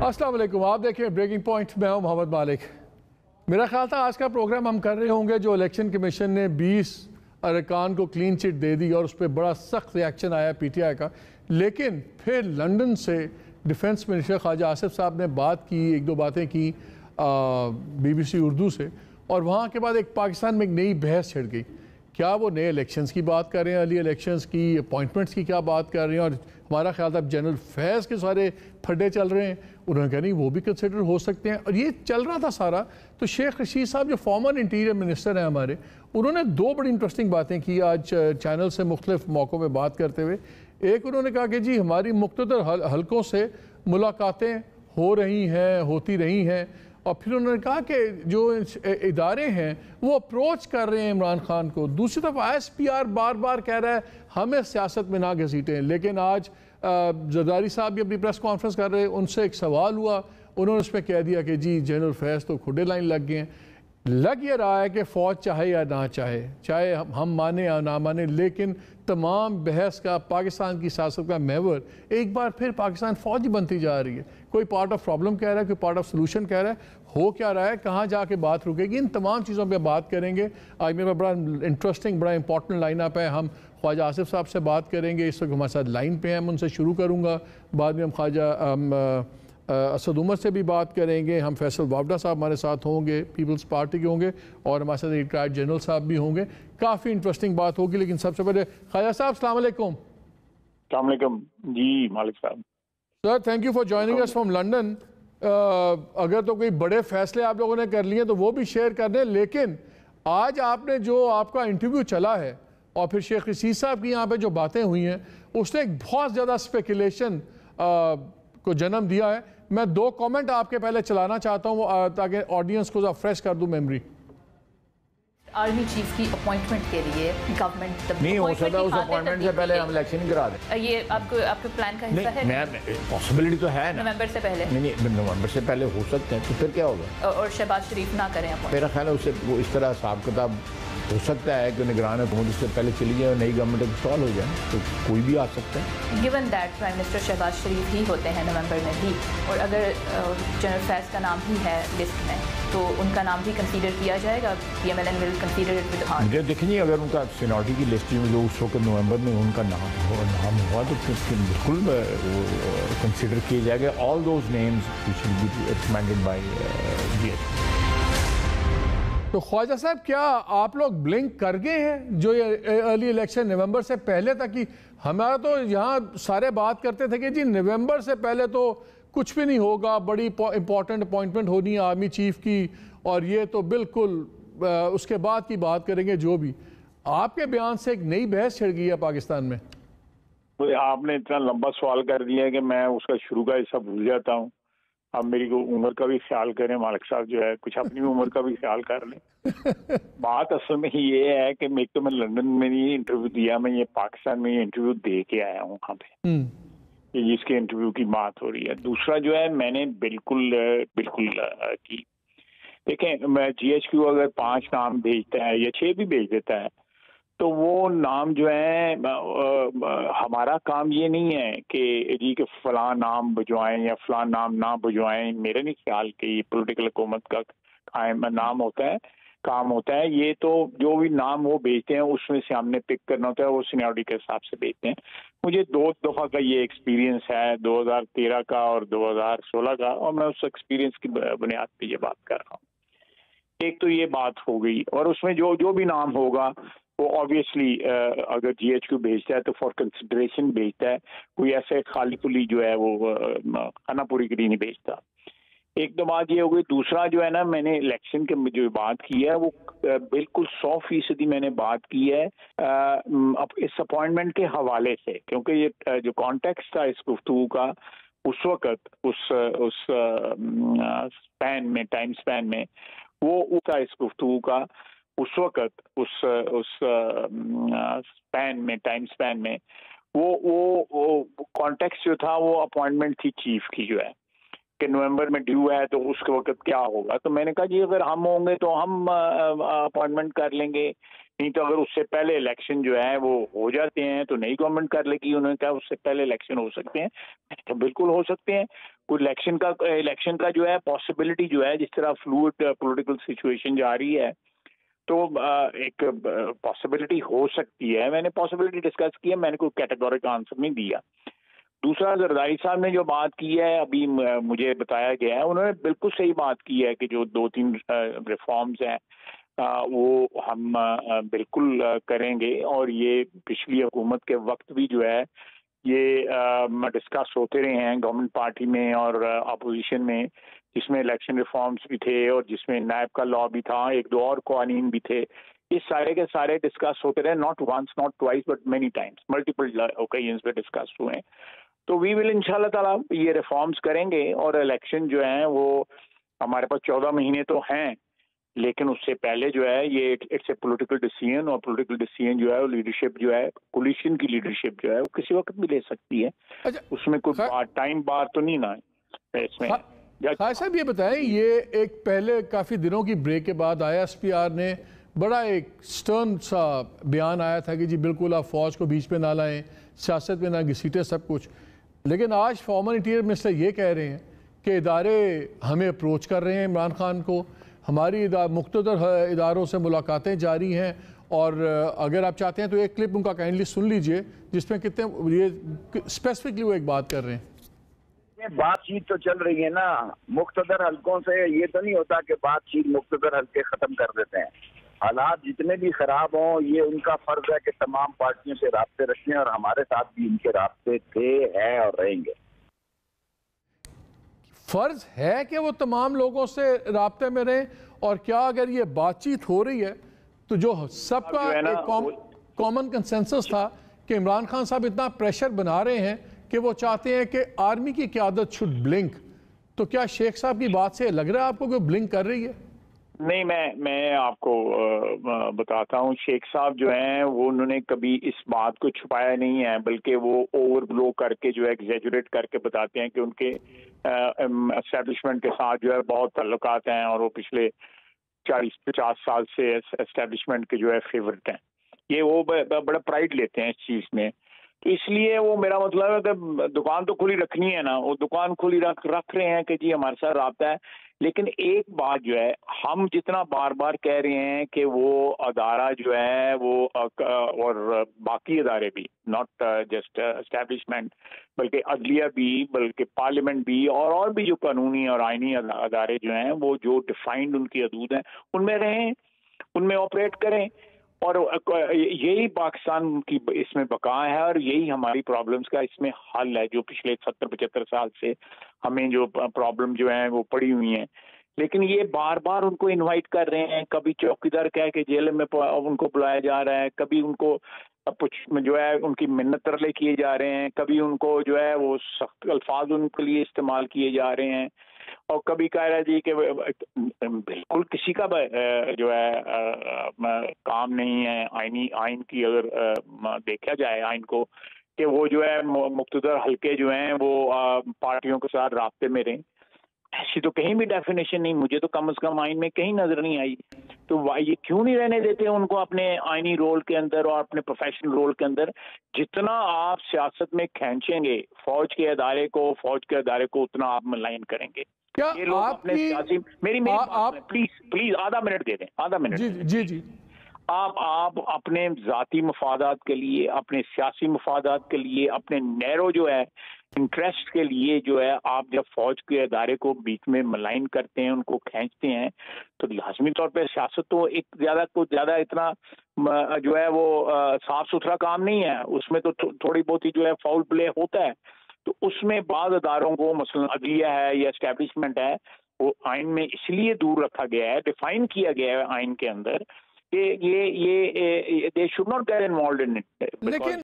अस्सलाम वालेकुम, आप देखें ब्रेकिंग पॉइंट। मैं हूं मोहम्मद मालिक। मेरा ख्याल था आज का प्रोग्राम हम कर रहे होंगे जो इलेक्शन कमीशन ने 20 अरकान को क्लीन चिट दे दी और उस पर बड़ा सख्त रिएक्शन आया पीटीआई का। लेकिन फिर लंदन से डिफेंस मिनिस्टर ख्वाजा आसिफ साहब ने बात की, एक दो बातें की BBC उर्दू से, और वहाँ के बाद एक पाकिस्तान में एक नई बहस छिड़ गई। क्या वो नए इलेक्शंस की बात कर रहे हैं, अर्ली इलेक्शंस की, अपॉइंटमेंट्स की क्या बात कर रहे हैं? और हमारा ख्याल था जनरल फैज़ के सारे फड्डे चल रहे हैं, उन्होंने कहा नहीं वो भी कंसिडर हो सकते हैं। और ये चल रहा था सारा। तो शेख रशीद साहब जो फॉर्मर इंटीरियर मिनिस्टर हैं हमारे, उन्होंने दो बड़ी इंटरेस्टिंग बातें की आज चैनल से मुख्तलिफ मौक़ों पर बात करते हुए। एक उन्होंने कहा कि जी हमारी मुख्तलिफ हलकों से मुलाकातें हो रही हैं, होती रही हैं, और फिर उन्होंने कहा कि जो इदारे हैं वो अप्रोच कर रहे हैं इमरान खान को। दूसरी तरफ ISPR बार बार कह रहा है हमें सियासत में ना घसीटें। लेकिन आज जरदारी साहब भी अपनी प्रेस कॉन्फ्रेंस कर रहे, उनसे एक सवाल हुआ, उन्होंने उसमें कह दिया कि जी जनरल फैज़ तो खुडे लाइन लग गए हैं। लग ये रहा है कि फ़ौज चाहे या ना चाहे, चाहे हम माने या ना माने, लेकिन तमाम बहस का पाकिस्तान की सियासत का महवर एक बार फिर पाकिस्तान फ़ौज ही बनती जा रही है। कोई पार्ट ऑफ प्रॉब्लम कह रहा है, कोई पार्ट ऑफ सोल्यूशन कह रहा है, हो क्या रहा है, कहाँ जाके बात रुकेगी, इन तमाम चीज़ों पे बात करेंगे। आज मेरा बड़ा इंटरेस्टिंग, बड़ा इंपॉर्टेंट लाइन अप है। हम ख्वाजा आसिफ साहब से बात करेंगे, इस वक्त हमारे साथ लाइन पे हैं, हम उनसे शुरू करूँगा। बाद में हम ख्वाजा असद उमर से भी बात करेंगे। हम फैसल वावडा साहब हमारे साथ होंगे, पीपल्स पार्टी के होंगे, और हमारे साथ रिटायर्ड जनरल साहब भी होंगे। काफ़ी इंटरेस्टिंग बात होगी। लेकिन सबसे पहले ख्वाजा साहब अस्सलाम वालेकुम। अस्सलाम वालेकुम जी मालिक साहब। Sir thank you for joining us from London. अगर तो कोई बड़े फैसले आप लोगों ने कर लिए तो वो भी शेयर कर दें। लेकिन आज आपने जो आपका इंटरव्यू चला है और फिर शेख रशीद साहब की यहाँ पे जो बातें हुई हैं, उसने एक बहुत ज़्यादा स्पेकुलेशन को जन्म दिया है। मैं दो कमेंट आपके पहले चलाना चाहता हूँ ताकि ऑडियंस को फ्रेश कर दूँ मेमोरी। आर्मी चीफ की अपॉइंटमेंट के लिए गवर्नमेंट नहीं हो सकता, उस अपॉइंटमेंट से पहले हम इलेक्शन ही करा दें। ये आपके प्लान का हिस्सा है? मैं पॉसिबिलिटी तो है ना, नवंबर से पहले। नहीं नवंबर से पहले हो सकते हैं, तो फिर क्या होगा? और शहबाज शरीफ ना करें अपॉइंटमेंट? मेरा ख्याल है उससे वो इस तरह हिसाब किताब हो सकता है कि निगरान हुकूमत से पहले चली जाए और नई गवर्नमेंट इंस्टॉल हो जाए, तो कोई भी आ सकता है। Given that prime minister Shehbaz Sharif ही होते हैं नवंबर में भी, और अगर जनरल फैज़ का नाम ही है लिस्ट में, तो उनका नाम भी कंसीडर किया जाएगा? PMLN will consider it with heart. मुझे देखिए, अगर उनका सीनियरिटी की लिस्ट में जो उस वक्त नवंबर में उनका नाम हुआ तो फिर बिल्कुल कंसीडर किया जाएगा। All those names which will be recommended by GHQ। तो ख्वाजा साहब क्या आप लोग ब्लिंक कर गए हैं जो ये अर्ली इलेक्शन नवंबर से पहले तक की? हमारा तो यहाँ सारे बात करते थे कि जी नवंबर से पहले तो कुछ भी नहीं होगा, बड़ी इंपॉर्टेंट अपॉइंटमेंट होनी है आर्मी चीफ की, और ये तो बिल्कुल उसके बाद की बात करेंगे जो भी। आपके बयान से एक नई बहस छिड़ गई है पाकिस्तान में। तो आपने इतना लंबा सवाल कर दिया है कि मैं उसका शुरू का हिस्सा भूल जाता हूँ। अब मेरी को उम्र का भी ख्याल करें मालिक साहब, जो है कुछ अपनी उम्र का भी ख्याल कर लें। बात असल में ये है कि मैं तो मैं लंदन में नहीं इंटरव्यू दिया, मैं ये पाकिस्तान में ये इंटरव्यू दे के आया हूँ वहाँ पे, जिसके इंटरव्यू की बात हो रही है। दूसरा जो है मैंने बिल्कुल की, देखें मैं GHQ अगर 5 नाम भेजता है या 6 भी भेज देता है तो वो नाम जो है, हमारा काम ये नहीं है कि जी के फलां नाम भिजवाएं या फलां नाम ना भिजवाएं। मेरा नहीं ख्याल कि ये पॉलिटिकल हुकूमत का नाम होता है, काम होता है। ये तो जो भी नाम वो भेजते हैं उसमें से हमने पिक करना होता है, वो सीनियरिटी के हिसाब से भेजते हैं। मुझे 2 दफ़ा का ये एक्सपीरियंस है, 2013 का और 2016 का, और मैं उस एक्सपीरियंस की बुनियाद पर ये बात कर रहा हूँ। एक तो ये बात हो गई, और उसमें जो भी नाम होगा वो ऑब्वियसली अगर GHQ भेजता है तो फॉर कंसिडरेशन भेजता है, कोई ऐसे खाली खुली जो है वो खानापुरी के लिए नहीं भेजता। एक तो बात ये हो गई। दूसरा जो है ना, मैंने इलेक्शन के जो बात की है वो बिल्कुल 100% मैंने बात की है इस अपॉइंटमेंट के हवाले से, क्योंकि ये जो कॉन्टेक्स्ट था इस गुफ्तगू का उस वक्त उस स्पैन में, टाइम स्पैन में, वो उसका इस गुफ्तगू का उस वक्त उस स्पैन में, टाइम स्पैन में, वो कॉन्टेक्स्ट जो था वो अपॉइंटमेंट थी चीफ की, जो है कि नवंबर में ड्यू है तो उसके वक्त क्या होगा। तो मैंने कहा जी अगर हम होंगे तो हम अपॉइंटमेंट कर लेंगे, नहीं तो अगर उससे पहले इलेक्शन जो है वो हो जाते हैं तो नई गवर्नमेंट कर लेगी। उन्होंने कहा उससे पहले इलेक्शन हो सकते हैं, तो बिल्कुल हो सकते हैं। कोई इलेक्शन का जो है पॉसिबिलिटी जो है, जिस तरह फ्लूइड पॉलिटिकल सिचुएशन जा रही है, तो एक पॉसिबिलिटी हो सकती है। मैंने पॉसिबिलिटी डिस्कस की है, मैंने कोई कैटेगोरिक आंसर नहीं दिया। दूसरा, जरदारी साहब ने जो बात की है, अभी मुझे बताया गया है, उन्होंने बिल्कुल सही बात की है कि जो 2-3 रिफॉर्म्स हैं वो हम बिल्कुल करेंगे। और ये पिछली हुकूमत के वक्त भी जो है ये डिस्कस होते रहे हैं गवर्नमेंट पार्टी में और अपोजिशन में, जिसमें इलेक्शन रिफॉर्म्स भी थे और जिसमें नायब का लॉ भी था, 1-2 और कानून भी थे। ये सारे के सारे डिस्कस होते रहे, not once not twice but many times, multiple occasions पे डिस्कस हुए हैं। तो वी विल इंशाल्लाह ताला ये रिफॉर्म्स करेंगे और इलेक्शन जो है वो हमारे पास 14 महीने तो हैं, लेकिन उससे पहले जो है ये इट्स ए पॉलिटिकल डिसीजन, और पॉलिटिकल डिसीजन जो है वो लीडरशिप जो है, कोलिशन की लीडरशिप जो है वो किसी वक्त भी ले सकती है। अच्छा, उसमें कोई टाइम बार तो नहीं ना है इसमें। खान साहब ये बताएं, ये एक पहले काफ़ी दिनों की ब्रेक के बाद ISPR ने बड़ा एक स्टर्न सा बयान आया था कि जी बिल्कुल आप फौज को बीच में ना लाएं, सियासत में ना घसीटें सब कुछ। लेकिन आज फॉर्मर इंटीरियर मिनिस्टर ये कह रहे हैं कि इदारे हमें अप्रोच कर रहे हैं इमरान खान को, हमारी मुख्तदर इदारों से मुलाकातें जारी हैं, और अगर आप चाहते हैं तो एक क्लिप उनका काइंडली सुन लीजिए जिसमें कितने ये स्पेसिफिकली वो एक बात कर रहे हैं। बातचीत तो चल रही है ना मुख्तदर हलकों से। ये तो नहीं होता कि बातचीत मुख्तदर हलके खत्म कर देते हैं। हालात जितने भी खराब हों, ये उनका फर्ज है कि तमाम पार्टियों से राब्ते रखें, और हमारे साथ भी इनके राब्ते थे, हैं और रहेंगे। फर्ज है कि वो तमाम लोगों से राब्ते में रहें, और क्या अगर ये बातचीत हो रही है तो जो सबका एक कॉमन कंसेंसस था कि इमरान खान साहब इतना प्रेशर बना रहे हैं कि वो चाहते हैं कि आर्मी की क़यादत शुड ब्लिंक, तो क्या शेख साहब की बात से लग रहा है आपको कि ब्लिंक कर रही है? नहीं, मैं आपको बताता हूँ, शेख साहब जो हैं वो उन्होंने कभी इस बात को छुपाया नहीं है, बल्कि वो ओवरब्लो करके जो है एग्जेजरेट करके बताते हैं कि उनके एस्टेब्लिशमेंट के साथ जो है बहुत ताल्लुकात हैं और वो पिछले 40-50 साल से एस्टेब्लिशमेंट के जो है फेवरेट हैं। ये वो बड़ा प्राइड लेते हैं इस चीज़ में। तो इसलिए वो, मेरा मतलब है कि दुकान तो खुली रखनी है ना, वो दुकान खुली रख रहे हैं कि जी हमारे साथ राब्ता है। लेकिन एक बात जो है, हम जितना बार बार कह रहे हैं कि वो अदारा जो है वो और बाकी अदारे भी, नॉट जस्ट एस्टेब्लिशमेंट, बल्कि अदलिया भी, बल्कि पार्लियामेंट भी, और भी जो कानूनी और आइनी अदारे जो हैं वो जो डिफाइंड उनकी हदूद हैं उनमें रहें, उनमें ऑपरेट करें। और यही पाकिस्तान की इसमें बका है और यही हमारी प्रॉब्लम्स का इसमें हल है, जो पिछले 70-75 साल से हमें जो प्रॉब्लम जो है वो पड़ी हुई हैं। लेकिन ये बार बार उनको इनवाइट कर रहे हैं, कभी चौकीदार कह के जेल में उनको बुलाया जा रहा है, कभी उनको कुछ जो है उनकी मिन्नत तरले किए जा रहे हैं, कभी उनको जो है वो सख्त अल्फाज उनके लिए इस्तेमाल किए जा रहे हैं, और कभी कह रहा है जी कि बिल्कुल किसी का जो है काम नहीं है आइन की, अगर देखा जाए आइन को, कि वो जो है मुख्तदर हल्के जो हैं वो पार्टियों के साथ राब्ते में रहें। ऐसी तो कहीं भी डेफिनेशन नहीं, मुझे तो कम से कम आइन में कहीं नजर नहीं आई। तो ये क्यों नहीं रहने देते उनको अपने आइनी रोल के अंदर और अपने प्रोफेशनल रोल के अंदर? जितना आप सियासत में खींचेंगे फौज के अदारे को, उतना आप मलाइन करेंगे। क्या ये लोग अपने सियासी, मेरी प्लीज आधा मिनट दे दें, आधा मिनट। जी। आप अपने जाती मफादात के लिए, अपने सियासी मफादात के लिए, अपने नैरो जो है इंटरेस्ट के लिए जो है, आप जब फौज के अदारे को बीच में मलाइन करते हैं, उनको खींचते हैं, तो लाजमी तौर पे सियासत तो एक ज्यादा इतना जो है वो साफ सुथरा काम नहीं है, उसमें तो थोड़ी बहुत ही जो है फाउल प्ले होता है। तो उसमें बाद अदारों को, मसलन अदलिया है या एस्टेब्लिशमेंट है, वो आइन में इसलिए दूर रखा गया है, डिफाइन किया गया है आइन के अंदर कि ये they should not gate involved in it. लेकिन